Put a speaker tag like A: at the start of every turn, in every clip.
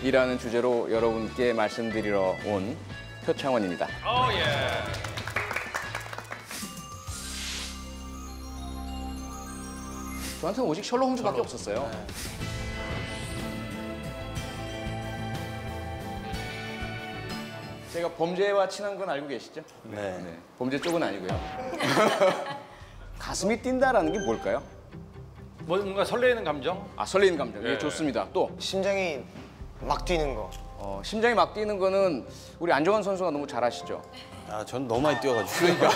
A: 이라는 주제로 여러분께 말씀드리러 온 표창원입니다. 저한테는 오직 셜록 홈즈밖에 없었어요. 제가 범죄와 친한 건 알고 계시죠? 네. 범죄 쪽은 아니고요. 가슴이 뛴다라는 게 뭘까요?
B: 뭔가 설레이는 감정?
A: 아, 설레이는 감정. 예, 좋습니다. 또
C: 심장이 막 뛰는 거.
A: 심장이 막 뛰는 거는 우리 안정환 선수가 너무 잘 아시죠?
D: 아, 전 너무 많이 뛰어가지고. 그러니까.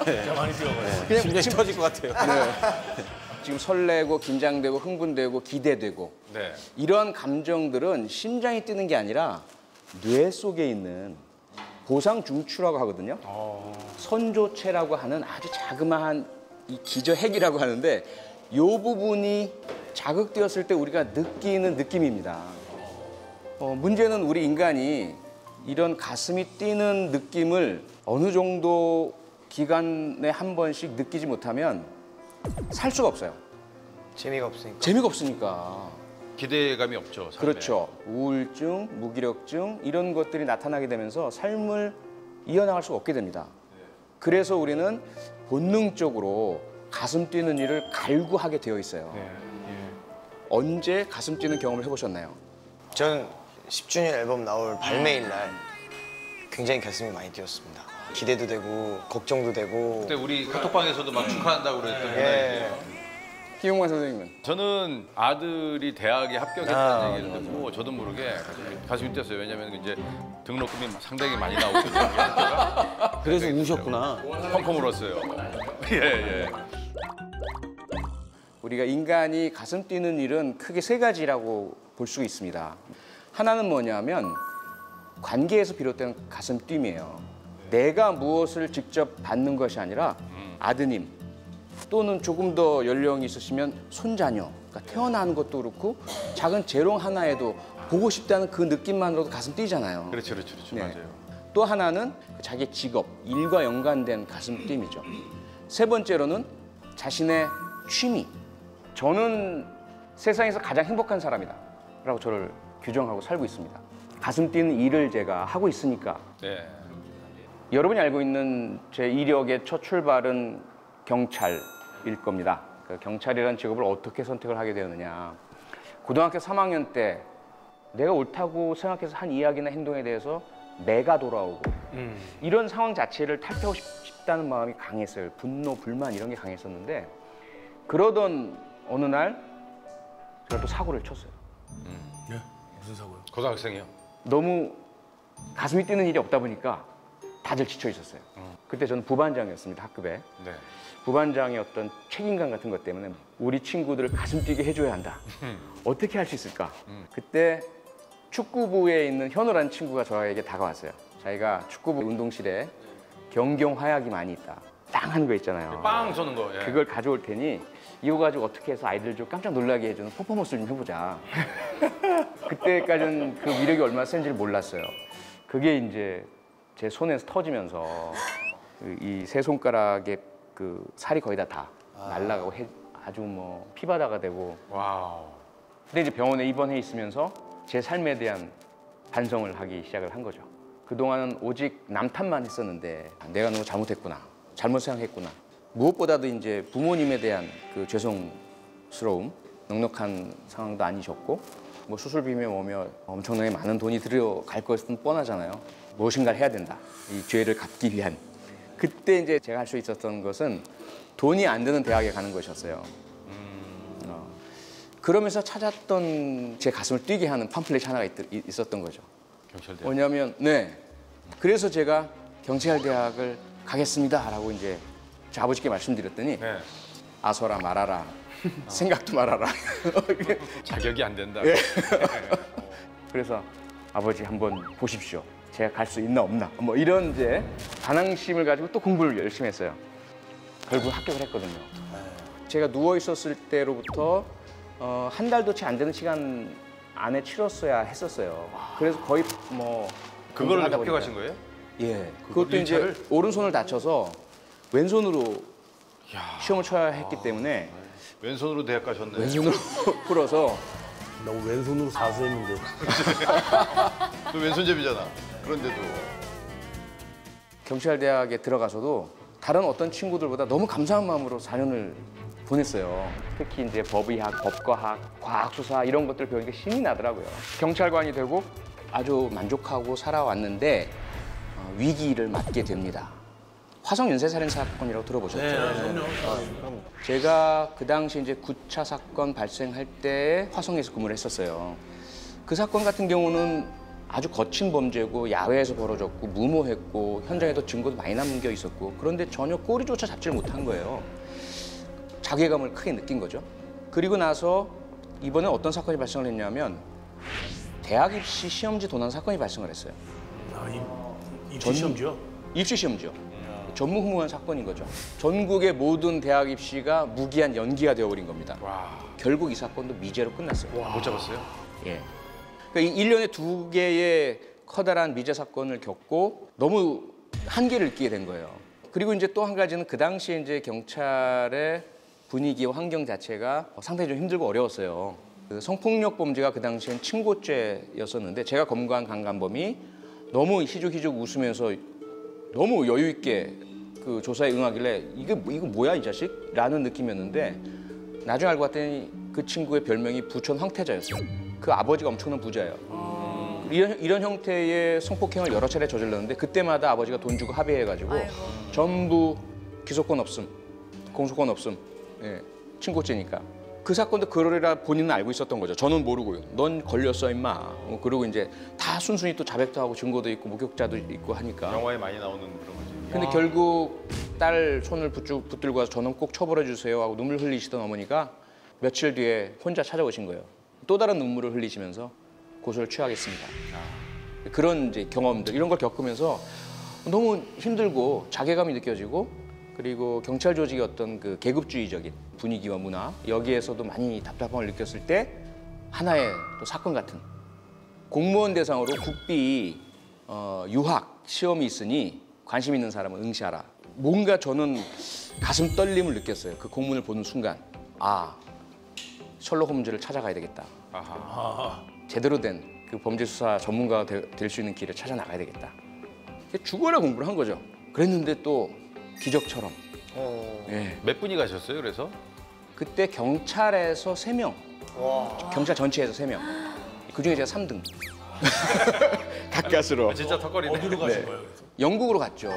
B: 진짜 많이 뛰어가요.
D: 네. 심장이 터질 것 같아요.
A: 네. 지금 설레고 긴장되고 흥분되고 기대되고
B: 네.
A: 이런 감정들은 심장이 뛰는 게 아니라 뇌 속에 있는 보상 중추라고 하거든요. 선조체라고 하는 아주 자그마한 이 기저핵이라고 하는데 이 부분이 자극되었을 때 우리가 느끼는 느낌입니다. 문제는 우리 인간이 이런 가슴이 뛰는 느낌을 어느 정도 기간에 한 번씩 느끼지 못하면 살 수가 없어요.
C: 재미가 없으니까.
A: 재미가 없으니까.
B: 기대감이 없죠. 삶에.
A: 그렇죠. 우울증, 무기력증 이런 것들이 나타나게 되면서 삶을 이어나갈 수가 없게 됩니다. 그래서 우리는 본능적으로 가슴 뛰는 일을 갈구하게 되어 있어요. 언제 가슴 뛰는 경험을 해보셨나요?
C: 전 10주년 앨범 나올 발매일 날 굉장히 가슴이 많이 뛰었습니다. 기대도 되고 걱정도 되고.
B: 그때 우리 카톡방에서도 막 축하한다고 그랬던 날이에요.
A: 김용만 선생님은?
B: 저는 아들이 대학에 합격했다는 얘기를 듣고 저도 모르게 가슴이 뛰었어요. 왜냐면 이제 등록금이 상당히 많이 나오거든요.
D: 그래서 우셨구나.
B: 펑펑 울었어요. 예.
A: 우리가 인간이 가슴 뛰는 일은 크게 세 가지라고 볼 수 있습니다. 하나는 뭐냐면 관계에서 비롯된 가슴 뛰이에요. 내가 무엇을 직접 받는 것이 아니라 아드님 또는 조금 더 연령이 있으시면 손자녀, 그러니까 태어나는 것도 그렇고 작은 재롱 하나에도 보고 싶다는 그 느낌만으로도 가슴 뛰잖아요.
B: 그렇죠.
A: 네.
B: 맞아요.
A: 또 하나는 자기 직업, 일과 연관된 가슴 뛰이죠. 세 번째로는 자신의 취미. 저는 세상에서 가장 행복한 사람이다 라고 저를 규정하고 살고 있습니다. 가슴 뛰는 일을 제가 하고 있으니까.
B: 네.
A: 여러분이 알고 있는 제 이력의 첫 출발은 경찰일 겁니다. 그 경찰이라는 직업을 어떻게 선택을 하게 되었느냐. 고등학교 3학년 때 내가 옳다고 생각해서 한 이야기나 행동에 대해서 매가 돌아오고 이런 상황 자체를 탈피하고 싶다는 마음이 강했어요. 분노, 불만 이런 게 강했었는데 그러던 어느 날 제가 또 사고를 쳤어요.
D: 무슨 사고요?
B: 고등학생이요?
A: 너무 가슴이 뛰는 일이 없다 보니까 다들 지쳐 있었어요. 그때 저는 부반장이었습니다, 학급에.
B: 네.
A: 부반장의 어떤 책임감 같은 것 때문에 우리 친구들을 가슴 뛰게 해줘야 한다. 어떻게 할 수 있을까? 그때 축구부에 있는 현우라는 친구가 저에게 다가왔어요. 자기가 축구부 운동실에 경경 화약이 많이 있다. 빵 하는 거 있잖아요.
B: 빵 쏘는 거. 예.
A: 그걸 가져올 테니 이거 가지고 어떻게 해서 아이들 좀 깜짝 놀라게 해주는 퍼포먼스를 좀 해보자. 그때까지는 그 위력이 얼마나 센지를 몰랐어요. 그게 이제 제 손에서 터지면서 이 세 손가락에 그 살이 거의 다 날아가고 아주 뭐 피바다가 되고.
B: 와우.
A: 근데 이제 병원에 입원해 있으면서 제 삶에 대한 반성을 하기 시작을 한 거죠. 그동안은 오직 남 탓만 했었는데 내가 너무 잘못했구나. 잘못 생각했구나. 무엇보다도 이제 부모님에 대한 그 죄송스러움, 넉넉한 상황도 아니셨고 뭐 수술비며 뭐며 엄청나게 많은 돈이 들어갈 것은 뻔하잖아요. 무엇인가를 해야 된다. 이 죄를 갚기 위한. 그때 이제 제가 할 수 있었던 것은 돈이 안 드는 대학에 가는 것이었어요. 그러면서 찾았던 제 가슴을 뛰게 하는 팜플렛이 하나가 있었던 거죠.
B: 경찰대.
A: 뭐냐면 그래서 제가 경찰대학을 가겠습니다라고 이제 제 아버지께 말씀드렸더니
B: 네.
A: 아서라 말아라. 생각도 말아라.
B: 자격이 안 된다.
A: 예. 그래서 아버지 한번 보십시오. 제가 갈 수 있나 없나. 뭐 이런 이제 반항심을 가지고 또 공부를 열심히 했어요. 결국 합격을 했거든요. 제가 누워 있었을 때로부터 한 달도 채 안 되는 시간 안에 치렀어야 했었어요. 그래서 거의 뭐
B: 그걸
A: 하다
B: 합격하신
A: 보니까.
B: 거예요?
A: 예. 그것도 이제 오른손을 다쳐서 왼손으로 시험을 쳐야 했기 때문에
B: 왼손으로 대학 가셨네.
A: 왼손으로 풀어서
D: 나 왼손으로 사수했는데.
B: 너 왼손잡이잖아. 그런데도.
A: 경찰대학에 들어가서도 다른 어떤 친구들보다 너무 감사한 마음으로 4년을 보냈어요. 특히 이제 법의학, 법과학, 과학수사 이런 것들 배우니까 신이 나더라고요. 경찰관이 되고 아주 만족하고 살아왔는데 위기를 맞게 됩니다. 화성 연쇄살인 사건이라고 들어보셨죠?
D: 네.
A: 제가 그 당시 이제 9차 사건 발생할 때 화성에서 근무를 했었어요. 그 사건 같은 경우는 아주 거친 범죄고 야외에서 벌어졌고 무모했고 현장에도 증거도 많이 남겨 있었고 그런데 전혀 꼬리조차 잡지를 못한 거예요. 자괴감을 크게 느낀 거죠. 그리고 나서 이번에 어떤 사건이 발생을 했냐면 대학 입시 시험지 도난 사건이 발생을 했어요.
D: 입시 시험지요?
A: 입시 시험지요. 전무후무한 사건인 거죠. 전국의 모든 대학 입시가 무기한 연기가 되어버린 겁니다.
B: 와.
A: 결국 이 사건도 미제로 끝났어요.
B: 못 잡았어요?
A: 예. 그러니까 1년에 2개의 커다란 미제 사건을 겪고 너무 한계를 느끼게 된 거예요. 그리고 이제 또 한 가지는 그 당시에 이제 경찰의 분위기와 환경 자체가 상당히 좀 힘들고 어려웠어요. 그 성폭력 범죄가 그 당시엔 친고죄였었는데 제가 검거한 강간범이 너무 희죽희죽 웃으면서 너무 여유 있게 그 조사에 응하길래 이거 뭐야 이 자식? 라는 느낌이었는데 나중에 알고 봤더니 그 친구의 별명이 부천 황태자였어요. 그 아버지가 엄청난 부자예요. 이런 형태의 성폭행을 여러 차례 저질렀는데 그때마다 아버지가 돈 주고 합의해가지고 전부 기소권 없음, 공소권 없음, 예, 친고죄니까. 그 사건도 그러리라 본인은 알고 있었던 거죠. 저는 모르고요. 넌 걸렸어 임마. 그리고 이제 다 순순히 또 자백도 하고 증거도 있고 목격자도 있고 하니까.
B: 영화에 많이 나오는 그런 거지.
A: 근데 결국 딸 손을 붙들고 와서 저는 꼭 처벌해 주세요 하고 눈물 흘리시던 어머니가 며칠 뒤에 혼자 찾아오신 거예요. 또 다른 눈물을 흘리시면서 고소를 취하겠습니다. 그런 이제 경험들 이런 걸 겪으면서 너무 힘들고 자괴감이 느껴지고 그리고 경찰 조직의 어떤 그 계급주의적인 분위기와 문화 여기에서도 많이 답답함을 느꼈을 때 하나의 또 사건 같은 공무원 대상으로 국비 유학 시험이 있으니 관심 있는 사람은 응시하라. 뭔가 저는 가슴 떨림을 느꼈어요. 그 공문을 보는 순간 아 셜록 홈즈를 찾아가야 되겠다.
B: 아하.
A: 제대로 된 그 범죄 수사 전문가가 될 수 있는 길을 찾아 나가야 되겠다. 죽어라 공부를 한 거죠. 그랬는데 또 기적처럼. 예.
B: 몇 분이 가셨어요, 그래서?
A: 그때 경찰에서 3명. 경찰 전체에서 3명. 그중에 제가 3등. 가까스로.
B: 진짜 턱걸이네.
D: 어디로 가신 거예요? 그래서?
A: 영국으로 갔죠.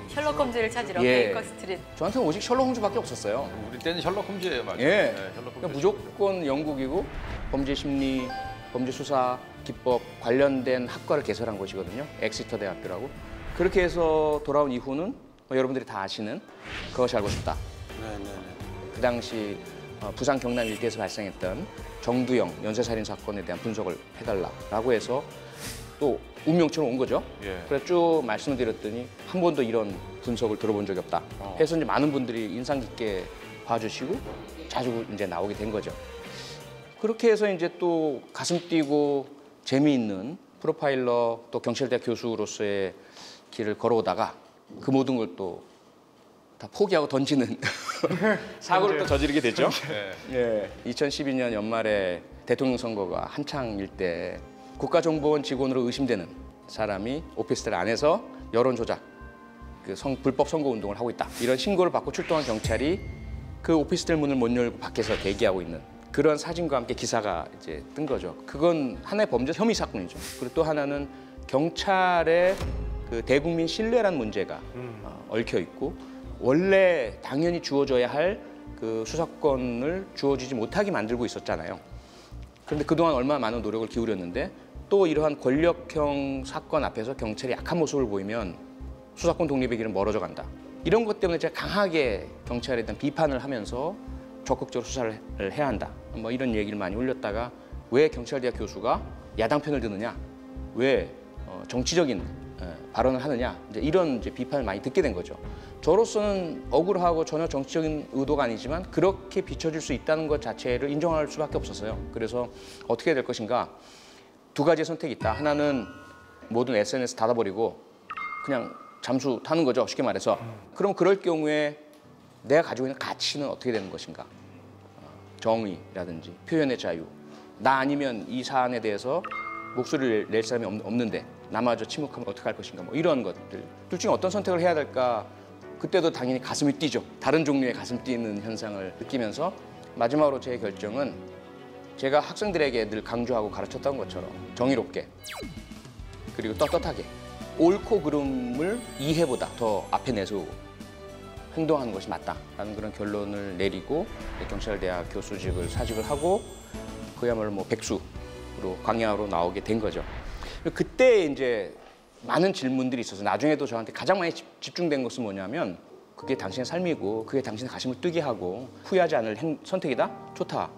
E: 셜록 홈즈를 찾으러
A: 예.
E: 베이커 스트리트.
A: 저한테는 오직 셜록 홈즈밖에 없었어요.
B: 우리 때는 셜록 홈즈예요, 맞아요.
A: 예.
B: 네, 셜록 홈즈.
A: 그러니까 무조건 영국이고 범죄 심리, 범죄 수사, 기법 관련된 학과를 개설한 곳이거든요. 엑시터 대학교라고. 그렇게 해서 돌아온 이후는 여러분들이 다 아시는 그것이 알고 싶다.
D: 네네네.
A: 그 당시 부산 경남 일대에서 발생했던 정두영 연쇄살인 사건에 대한 분석을 해달라라고 해서 또 운명처럼 온 거죠.
B: 예.
A: 그래서 쭉 말씀을 드렸더니 한 번도 이런 분석을 들어본 적이 없다. 해서 이제 많은 분들이 인상 깊게 봐주시고 자주 이제 나오게 된 거죠. 그렇게 해서 이제 또 가슴 뛰고 재미있는 프로파일러 또 경찰대학 교수로서의 길을 걸어오다가 그 모든 걸 또 다 포기하고 던지는 사고를 또 저지르게 되죠. 예. 2012년 연말에 대통령 선거가 한창일 때 국가정보원 직원으로 의심되는 사람이 오피스텔 안에서 여론 조작, 불법 선거 운동을 하고 있다. 이런 신고를 받고 출동한 경찰이 그 오피스텔 문을 못 열고 밖에서 대기하고 있는 그런 사진과 함께 기사가 이제 뜬 거죠. 그건 하나의 범죄 혐의 사건이죠. 그리고 또 하나는 경찰의 그 대국민 신뢰라는 문제가 얽혀 있고 원래 당연히 주어져야 할 그 수사권을 주어지지 못하게 만들고 있었잖아요. 그런데 그동안 얼마나 많은 노력을 기울였는데 또 이러한 권력형 사건 앞에서 경찰이 약한 모습을 보이면 수사권 독립의 길은 멀어져 간다. 이런 것 때문에 제가 강하게 경찰에 대한 비판을 하면서 적극적으로 수사를 해야 한다. 뭐 이런 얘기를 많이 올렸다가 왜 경찰대학 교수가 야당 편을 드느냐? 왜 정치적인 발언을 하느냐? 이런 비판을 많이 듣게 된 거죠. 저로서는 억울하고 전혀 정치적인 의도가 아니지만 그렇게 비춰질 수 있다는 것 자체를 인정할 수밖에 없었어요. 그래서 어떻게 될 것인가? 두 가지의 선택이 있다. 하나는 모든 SNS 닫아버리고 그냥 잠수 타는 거죠. 쉽게 말해서. 그럼 그럴 경우에 내가 가지고 있는 가치는 어떻게 되는 것인가? 정의라든지 표현의 자유, 나 아니면 이 사안에 대해서 목소리를 낼 사람이 없는데 나마저 침묵하면 어떡할 것인가 뭐 이런 것들. 둘 중에 어떤 선택을 해야 될까? 그때도 당연히 가슴이 뛰죠. 다른 종류의 가슴 뛰는 현상을 느끼면서 마지막으로 제 결정은 제가 학생들에게 늘 강조하고 가르쳤던 것처럼 정의롭게 그리고 떳떳하게 옳고 그름을 이해보다 더 앞에 내세우고 행동하는 것이 맞다라는 그런 결론을 내리고 경찰대학 교수직을 사직을 하고 그야말로 뭐 백수로 광야로 나오게 된 거죠. 그때 이제 많은 질문들이 있어서 나중에도 저한테 가장 많이 집중된 것은 뭐냐면 그게 당신의 삶이고 그게 당신의 가슴을 뛰게 하고 후회하지 않을 선택이다? 좋다.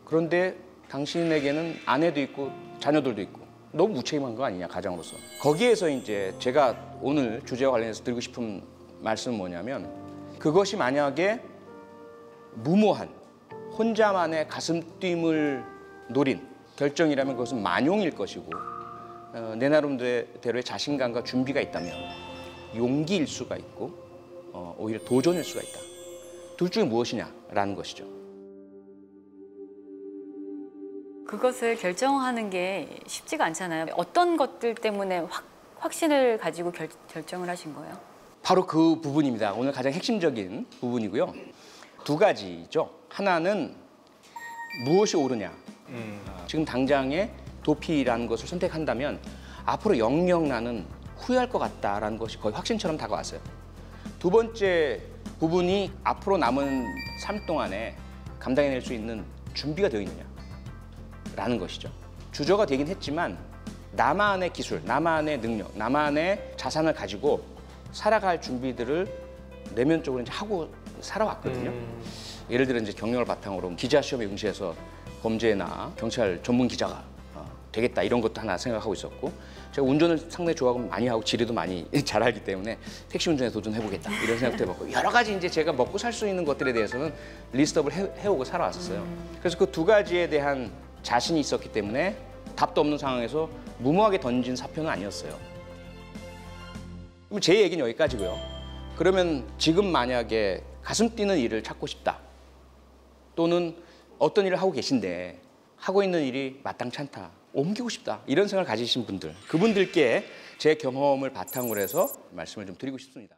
A: 그런데 당신에게는 아내도 있고 자녀들도 있고 너무 무책임한 거 아니냐 가장으로서. 거기에서 이제 제가 오늘 주제와 관련해서 드리고 싶은 말씀은 뭐냐면 그것이 만약에 무모한 혼자만의 가슴뛴을 노린 결정이라면 그것은 만용일 것이고 내 나름대로의 자신감과 준비가 있다면 용기일 수가 있고 오히려 도전일 수가 있다. 둘 중에 무엇이냐라는 것이죠.
E: 그것을 결정하는 게 쉽지가 않잖아요. 어떤 것들 때문에 확신을 가지고 결정을 하신 거예요?
A: 바로 그 부분입니다. 오늘 가장 핵심적인 부분이고요. 두 가지죠. 하나는 무엇이 옳으냐. 지금 당장에 도피라는 것을 선택한다면 앞으로 영영 나는 후회할 것 같다라는 것이 거의 확신처럼 다가왔어요. 두 번째 부분이 앞으로 남은 삶 동안에 감당해낼 수 있는 준비가 되어 있느냐라는 것이죠. 주저가 되긴 했지만 나만의 기술, 나만의 능력, 나만의 자산을 가지고 살아갈 준비들을 내면적으로 이제 하고 살아왔거든요. 예를 들어 이제 경력을 바탕으로 기자 시험에 응시해서 범죄나 경찰 전문 기자가 되겠다 이런 것도 하나 생각하고 있었고 제가 운전을 상당히 좋아하고 많이 하고 지리도 많이 잘 알기 때문에 택시 운전에 도전해보겠다 이런 생각도 해봤고 여러 가지 이제 제가 먹고 살 수 있는 것들에 대해서는 리스트업을 해오고 살아왔었어요. 그래서 그 두 가지에 대한 자신이 있었기 때문에 답도 없는 상황에서 무모하게 던진 사표는 아니었어요. 그럼 제 얘기는 여기까지고요. 그러면 지금 만약에 가슴 뛰는 일을 찾고 싶다 또는 어떤 일을 하고 계신데 하고 있는 일이 마땅치 않다. 옮기고 싶다. 이런 생각을 가지신 분들, 그분들께 제 경험을 바탕으로 해서 말씀을 좀 드리고 싶습니다.